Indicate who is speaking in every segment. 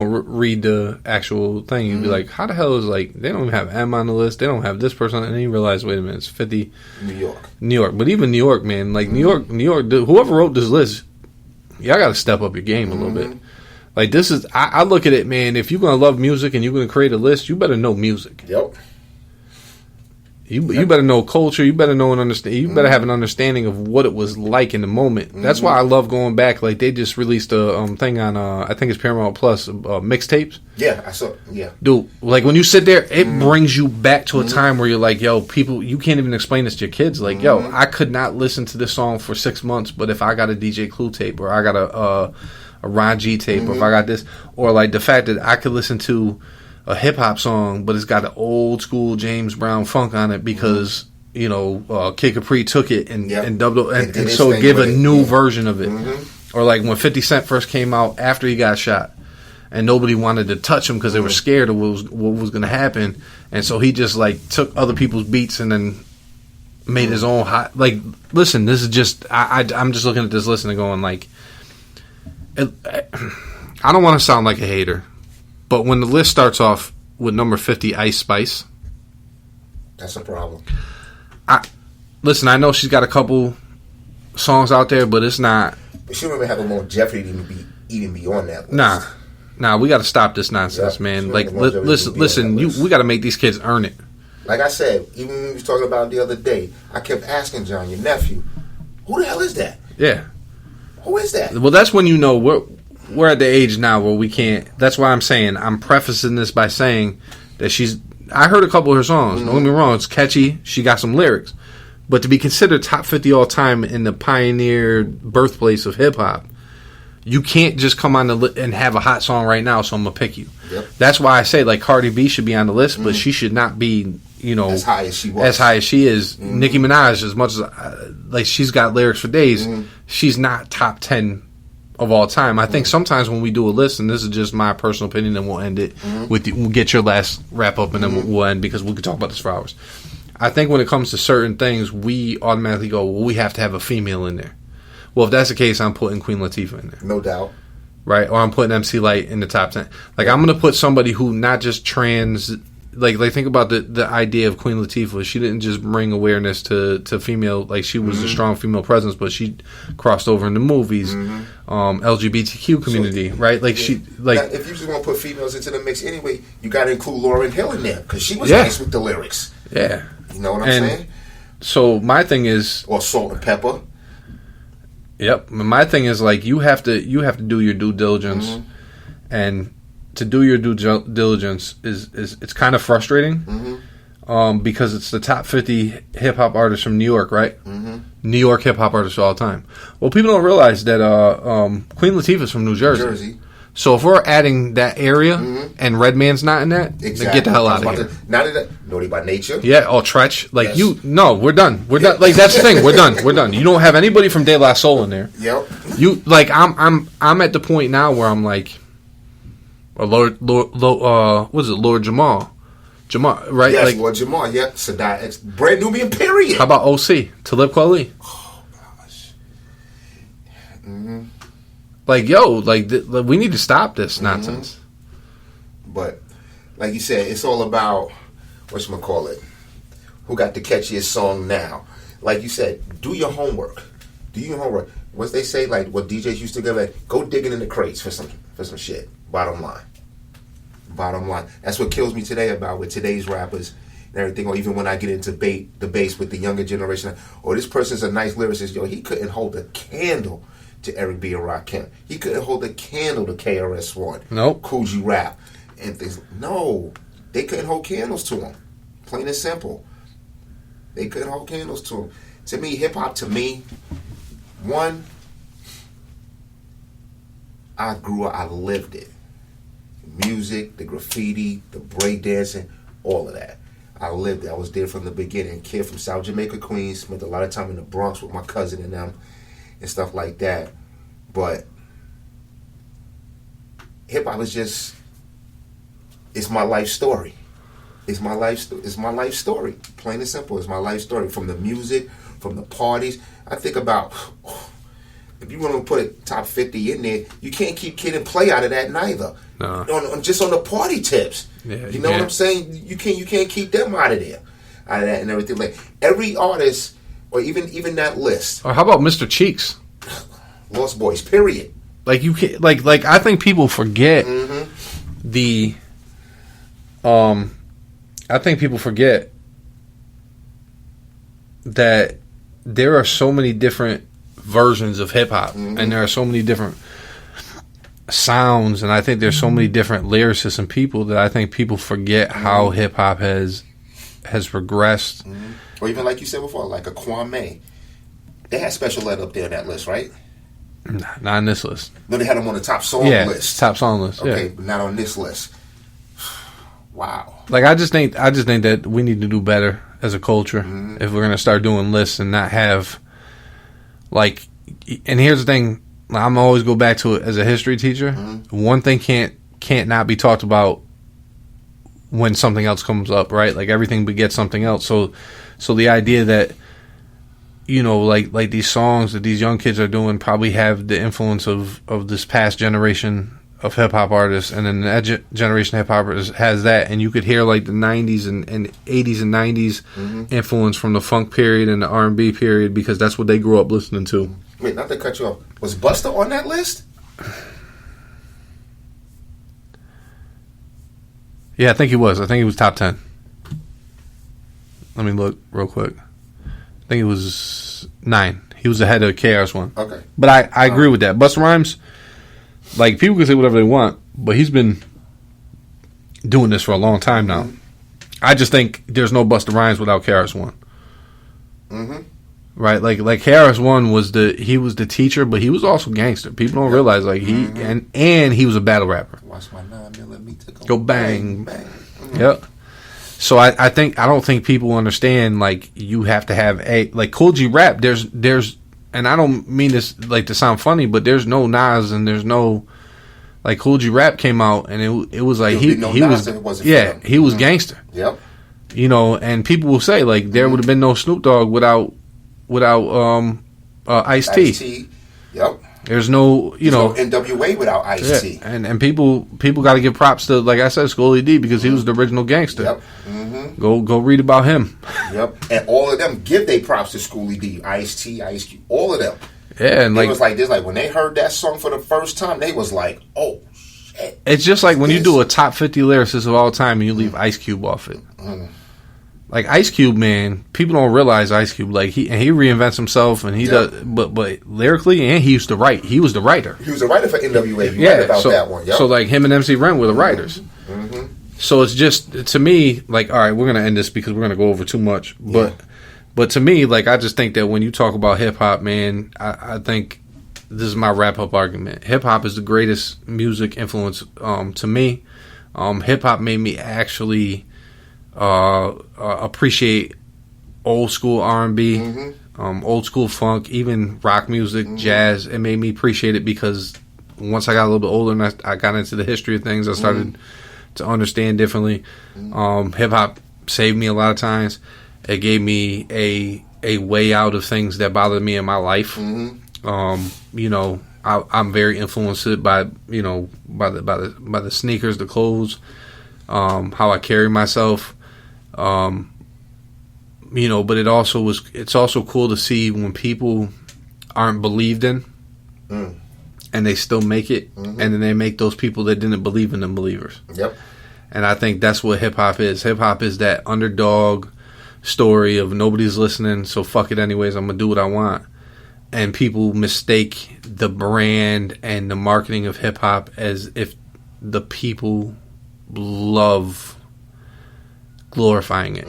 Speaker 1: read the actual thing, you'd be like, how the hell is like they don't even have M on the list, they don't have this person, and then you realize, wait a minute, it's 50 New York. But even New York, man, like New York, whoever wrote this list, y'all got to step up your game a little bit. Like this is, I look at it, man. If you're gonna love music and you're gonna create a list, you better know music.
Speaker 2: Yep.
Speaker 1: You better know culture. You better know and understand. You better have an understanding of what it was like in the moment. That's why I love going back. Like they just released a thing on I think it's Paramount Plus mixtapes.
Speaker 2: Yeah, I saw. Yeah,
Speaker 1: dude. Like when you sit there, it brings you back to a time where you're like, yo, people, you can't even explain this to your kids. Like, yo, I could not listen to this song for 6 months, but if I got a DJ Clue tape or I got a Ron G tape or if I got this, or like the fact that I could listen to a hip hop song, but it's got an old school James Brown funk on it because you know Kid Capri took it and dubbed it, and so give a new version of it. Or like when 50 Cent first came out after he got shot, and nobody wanted to touch him because they were scared of what was going to happen, and so he just like took other people's beats and then made his own hot. Like, listen, this is just I'm just looking at this list and going like, I don't want to sound like a hater. But when the list starts off with number 50, Ice Spice,
Speaker 2: that's a problem.
Speaker 1: Listen, I know she's got a couple songs out there, but it's not.
Speaker 2: But she don't even have a longevity to even be on that list.
Speaker 1: Nah, we got to stop this nonsense, man. Like, listen, we got to make these kids earn it.
Speaker 2: Like I said, even when we was talking about it the other day, I kept asking John, your nephew, who the hell is that?
Speaker 1: Yeah.
Speaker 2: Who is that?
Speaker 1: Well, that's when you know we're at the age now where we can't. That's why I'm saying I'm prefacing this by saying that I heard a couple of her songs. Don't get me wrong, it's catchy. She got some lyrics, but to be considered top 50 all time in the pioneer birthplace of hip hop, you can't just come on the list and have a hot song right now. So I'm gonna pick you.
Speaker 2: Yep.
Speaker 1: That's why I say like Cardi B should be on the list, but she should not be. You know,
Speaker 2: as high as she was,
Speaker 1: as high as she is. Nicki Minaj, as much as like she's got lyrics for days, she's not top 10 of all time. I think sometimes when we do a list, and this is just my personal opinion, and we'll end it with we'll get your last wrap up, and then we'll end because we could talk about this for hours. I think when it comes to certain things, we automatically go, well, we have to have a female in there. Well, if that's the case, I'm putting Queen Latifah in there.
Speaker 2: No doubt.
Speaker 1: Right? Or I'm putting MC Lyte in the top 10. Like, I'm going to put somebody who not just trans... Like think about the idea of Queen Latifah. She didn't just bring awareness to female, like she was a strong female presence, but she crossed over in the movies, LGBTQ community, right? Like she, like
Speaker 2: now, if you just want to put females into the mix anyway, you got to include Lauryn Hill in there because she was nice with the lyrics.
Speaker 1: Yeah,
Speaker 2: you know what I'm saying.
Speaker 1: So my thing is,
Speaker 2: or Salt and Pepper.
Speaker 1: Yep, my thing is like you have to do your due diligence, and to do your due diligence is it's kind of frustrating because it's the top 50 hip hop artists from New York, right? New York hip hop artists all the time. Well, people don't realize that Queen Latifah's from New Jersey. So if we're adding that area and Redman's not in that, then get the hell out of here.
Speaker 2: Naughty by Nature.
Speaker 1: Yeah, Tretch. Like we're done. We're done. Like that's the thing. We're done. We're done. You don't have anybody from De La Soul in there.
Speaker 2: Yep.
Speaker 1: You like I'm at the point now where I'm like. Or what is it? Lord Jamal, right?
Speaker 2: Yes,
Speaker 1: like,
Speaker 2: Lord Jamal. Yep, Sadat, Brand Nubian. Period.
Speaker 1: How about OC? Talib Kweli.
Speaker 2: Oh gosh.
Speaker 1: Like we need to stop this nonsense.
Speaker 2: But like you said, it's all about whatchamacallit, who got the catchiest song now. Like you said, do your homework. Do your homework. What they say, like what DJs used to go, like, go digging in the crates for some shit. Bottom line. That's what kills me today about with today's rappers and everything. Or even when I get into debates with the younger generation, or this person's a nice lyricist. Yo, he couldn't hold a candle to Eric B. and Rakim. He couldn't hold a candle to KRS-One.
Speaker 1: Nope.
Speaker 2: Cool G Rap and things. No, they couldn't hold candles to him. Plain and simple. They couldn't hold candles to him. To me, hip hop. To me, one. I grew up, I lived it. Music, the graffiti, the breakdancing, all of that. I lived it. I was there from the beginning. Kid from South Jamaica, Queens. Spent a lot of time in the Bronx with my cousin and them and stuff like that. But hip-hop is just, it's my life story. It's my life story. Plain and simple. It's my life story. From the music, from the parties. I think about... if you want to put a top 50 in there, you can't keep Kid and Play out of that neither.
Speaker 1: No.
Speaker 2: Just on the party tips.
Speaker 1: Yeah,
Speaker 2: you know what I'm saying? You can't keep them out of there, out of that and everything. Like every artist, or even that list.
Speaker 1: Or how about Mr. Cheeks?
Speaker 2: Lost Boys. Period.
Speaker 1: Like you can like I think people forget the. I think people forget that there are so many different versions of hip hop, and there are so many different sounds, and I think there's so many different lyricists and people that I think people forget how hip hop has regressed.
Speaker 2: Or even like you said before, like a Kwame, they had Special Ed up there on that list, right?
Speaker 1: Not on this list.
Speaker 2: No, they had him on the top song list.
Speaker 1: Top song list.
Speaker 2: Okay,
Speaker 1: Yeah.
Speaker 2: but not on this list. Wow.
Speaker 1: Like I just think that we need to do better as a culture if we're gonna start doing lists and not have like. And here's the thing: I'm always go back to it as a history teacher. One thing can't not be talked about when something else comes up, right? Like everything begets something else. So the idea that like these songs that these young kids are doing probably have the influence of this past generation of hip hop artists, and then that generation of hip hop artists has that, and you could hear like the 90s and 80s and 90s influence from the funk period and the R&B period because that's what they grew up listening to.
Speaker 2: Wait, not to cut you off. Was Busta on that list?
Speaker 1: Yeah, I think he was. I think he was top 10. Let me look real quick. I think it was 9. He was ahead of KRS-One.
Speaker 2: Okay.
Speaker 1: But I agree with that. Busta Rhymes, like, people can say whatever they want, but he's been doing this for a long time now. I just think there's no Busta Rhymes without KRS-One. Right? Like KRS-One was the teacher, but he was also gangster. People don't realize, like, and he was a battle rapper.
Speaker 2: Watch my 9mm
Speaker 1: go bang. Yep. So I don't think people understand, like, you have to have like Kool G Rap, there's and I don't mean this like to sound funny, but there's no Nas and there's no like Kool G Rap came out and it was like he was gangster.
Speaker 2: Yep.
Speaker 1: And people will say like there would have been no Snoop Dogg without Ice-T.
Speaker 2: Yep.
Speaker 1: There's no
Speaker 2: no NWA without Ice-T.
Speaker 1: And people got to give props to, like I said, Schoolie D because he was the original gangster.
Speaker 2: Yep.
Speaker 1: Go read about him.
Speaker 2: Yep. And all of them give their props to Schoolie D, Ice-T, Ice Cube, all of them.
Speaker 1: Yeah, and
Speaker 2: it was like this. Like when they heard that song for the first time, they was like, "Oh shit!"
Speaker 1: It's just like when you do a top 50 lyricists of all time and you leave Ice Cube off it. Like Ice Cube, man, people don't realize Ice Cube. Like he reinvents himself, and he does. But lyrically, and he used to write. He was the writer.
Speaker 2: He was the writer for NWA. You right about that one. Yep.
Speaker 1: So like him and MC Ren were the writers. So it's just to me like, all right, we're gonna end this because we're gonna go over too much. But to me, like I just think that when you talk about hip hop, man, I think this is my wrap up argument. Hip hop is the greatest music influence to me. Hip hop made me actually. Appreciate old school R&B, old school funk, even rock music, jazz. It made me appreciate it because once I got a little bit older and I got into the history of things, I started to understand differently. Hip hop saved me a lot of times. It gave me a way out of things that bothered me in my life. I'm very influenced by the sneakers, the clothes, how I carry myself. But it's also cool to see when people aren't believed in and they still make it, and then they make those people that didn't believe in them believers.
Speaker 2: Yep.
Speaker 1: And I think that's what hip hop is. Hip hop is that underdog story of nobody's listening, so fuck it anyways, I'm gonna do what I want. And people mistake the brand and the marketing of hip hop as if the people love glorifying it.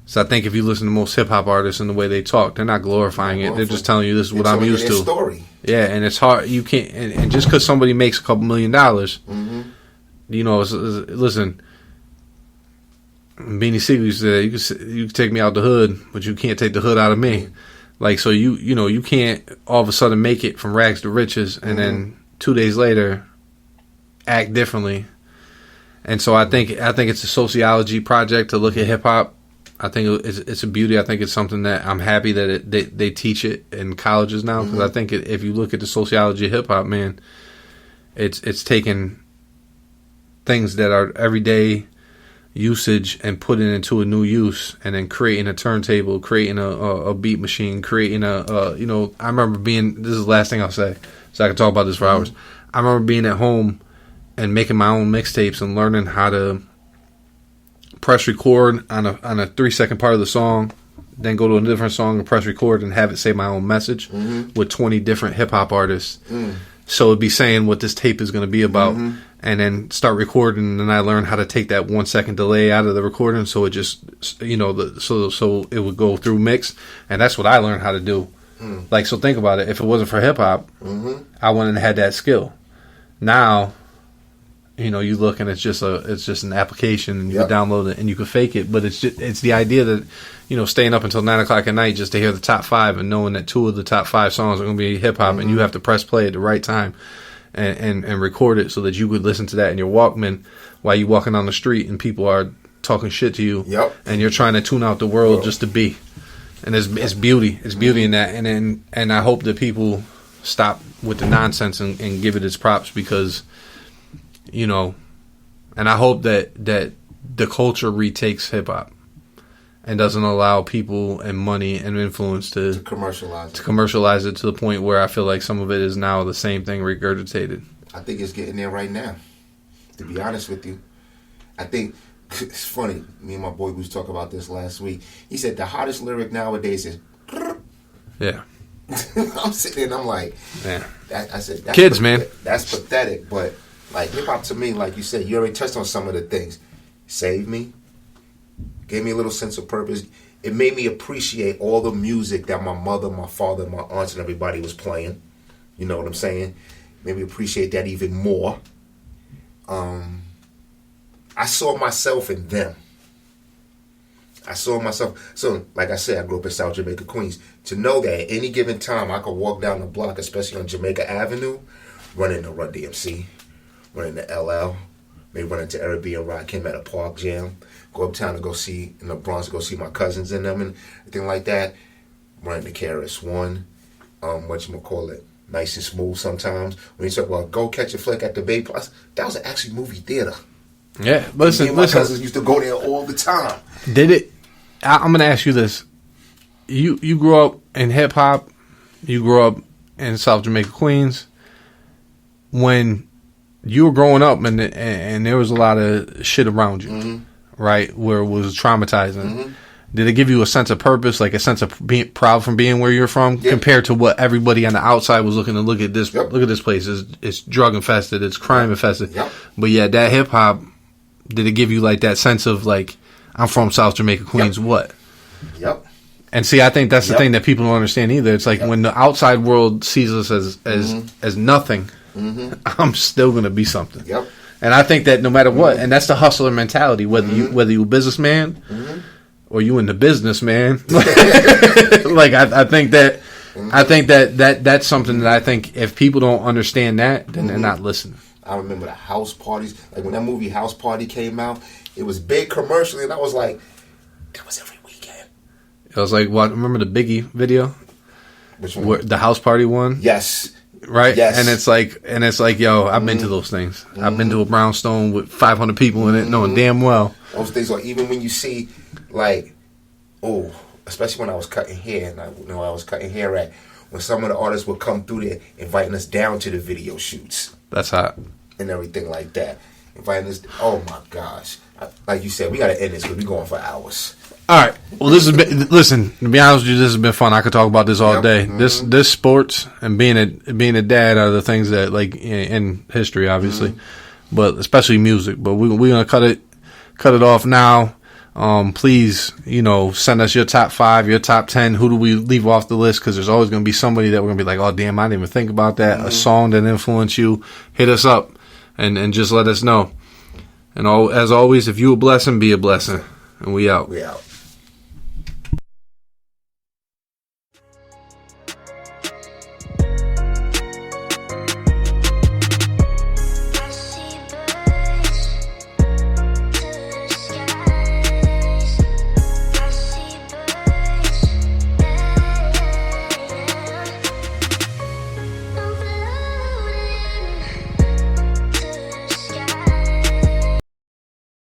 Speaker 1: So I think if you listen to most hip hop artists and the way they talk, they're not glorifying it. They're just telling you this is what I'm used to.
Speaker 2: Story.
Speaker 1: Yeah, and it's hard. You can't. And just because somebody makes a couple $1 million, listen. Beanie Sigel said, "You can take me out the hood, but you can't take the hood out of me." Like so, you can't all of a sudden make it from rags to riches, and then 2 days later act differently. And so I think it's a sociology project to look at hip hop I think it's a beauty. I think it's something that I'm happy that they teach it in colleges now, because I think if you look at the sociology of hip hop, man, it's taking things that are everyday usage and putting it into a new use, and then creating a turntable, creating a beat machine, creating I remember being, this is the last thing I'll say, so I can talk about this for hours. I remember being at home and making my own mixtapes and learning how to press record on a 3-second part of the song, then go to a different song and press record and have it say my own message with 20 different hip hop artists. So it'd be saying what this tape is going to be about, and then start recording. And then I learned how to take that 1 second delay out of the recording, so it just so it would go through mix, and that's what I learned how to do. Like, so think about it. If it wasn't for hip hop, I wouldn't have had that skill. Now, you look and it's just an application, and you can download it and you can fake it. But it's the idea that, staying up until 9 o'clock at night just to hear the top 5, and knowing that 2 of the top 5 songs are going to be hip hop, and you have to press play at the right time and record it so that you could listen to that in your Walkman while you're walking down the street and people are talking shit to you, and you're trying to tune out the world just to be. And it's beauty. It's beauty in that. And I hope that people stop with the nonsense and give it its props, because, and I hope that the culture retakes hip hop and doesn't allow people and money and influence to commercialize it to the point where I feel like some of it is now the same thing regurgitated.
Speaker 2: I think it's getting there right now, to be honest with you. I think it's funny. Me and my boy was talking about this last week. He said the hottest lyric nowadays is
Speaker 1: yeah.
Speaker 2: I'm sitting there and I'm like,
Speaker 1: yeah.
Speaker 2: I said, that's
Speaker 1: kids, man.
Speaker 2: That's pathetic. But like hip hop to me, like you said, you already touched on some of the things. Saved me, gave me a little sense of purpose. It made me appreciate all the music that my mother, my father, my aunts, and everybody was playing. You know what I'm saying? Made me appreciate that even more. I saw myself in them. So, like I said, I grew up in South Jamaica, Queens. To know that at any given time I could walk down the block, especially on Jamaica Avenue, run into Run DMC, run into LL, maybe run into Eric B. and Rakim at a park jam, go uptown to go see, in the Bronx, go see my cousins in them and everything like that, run into KRS-One, Nice and Smooth sometimes. When you talk about Go Catch a Flick at the Bay Plus, that was actually movie theater.
Speaker 1: Yeah, listen.
Speaker 2: Me and my cousins used to go there all the time.
Speaker 1: Did it? I'm going to ask you this. You grew up in hip hop. You grew up in South Jamaica, Queens. When you were growing up, and there was a lot of shit around you, right, where it was traumatizing. Did it give you a sense of purpose, like a sense of being proud from being where you're from, compared to what everybody on the outside was looking to look at this? Look at this place. It's drug infested. It's crime infested. But yeah, that hip hop. Did it give you like that sense of like, I'm from South Jamaica, Queens, what? And see, I think that's the thing that people don't understand either. It's like when the outside world sees us as nothing, I'm still going to be something. And I think that no matter what, and that's the hustler mentality, whether you a businessman or you in the business, man. Like I think that's something that I think if people don't understand that, then they're not listening.
Speaker 2: I remember the house parties. Like when that movie House Party came out, it was big commercially, and I was like, that was every weekend.
Speaker 1: It was like, what? Remember the Biggie video?
Speaker 2: Which one?
Speaker 1: The House Party one?
Speaker 2: Yes.
Speaker 1: Right?
Speaker 2: Yes.
Speaker 1: And it's like, yo, I've been to those things. I've been to a brownstone with 500 people in it, knowing damn well.
Speaker 2: Those things are, even when you see, like, especially when I was cutting hair, and I was cutting hair at, when some of the artists would come through there inviting us down to the video shoots.
Speaker 1: That's hot.
Speaker 2: And everything like that. Inviting us, oh my gosh. Like you said, we got to end this because we're going for hours.
Speaker 1: All right. Well, this has been, listen, to be honest with you, this has been fun. I could talk about this all day. This sports and being a dad are the things that, like, in history, obviously, but especially music. But we're going to cut it off now. Please, send us your top 5, your top 10. Who do we leave off the list? Because there's always going to be somebody that we're going to be like, oh, damn, I didn't even think about that. A song that influenced you. Hit us up and just let us know. And as always, if you a blessing, be a blessing. And we out.
Speaker 2: We out.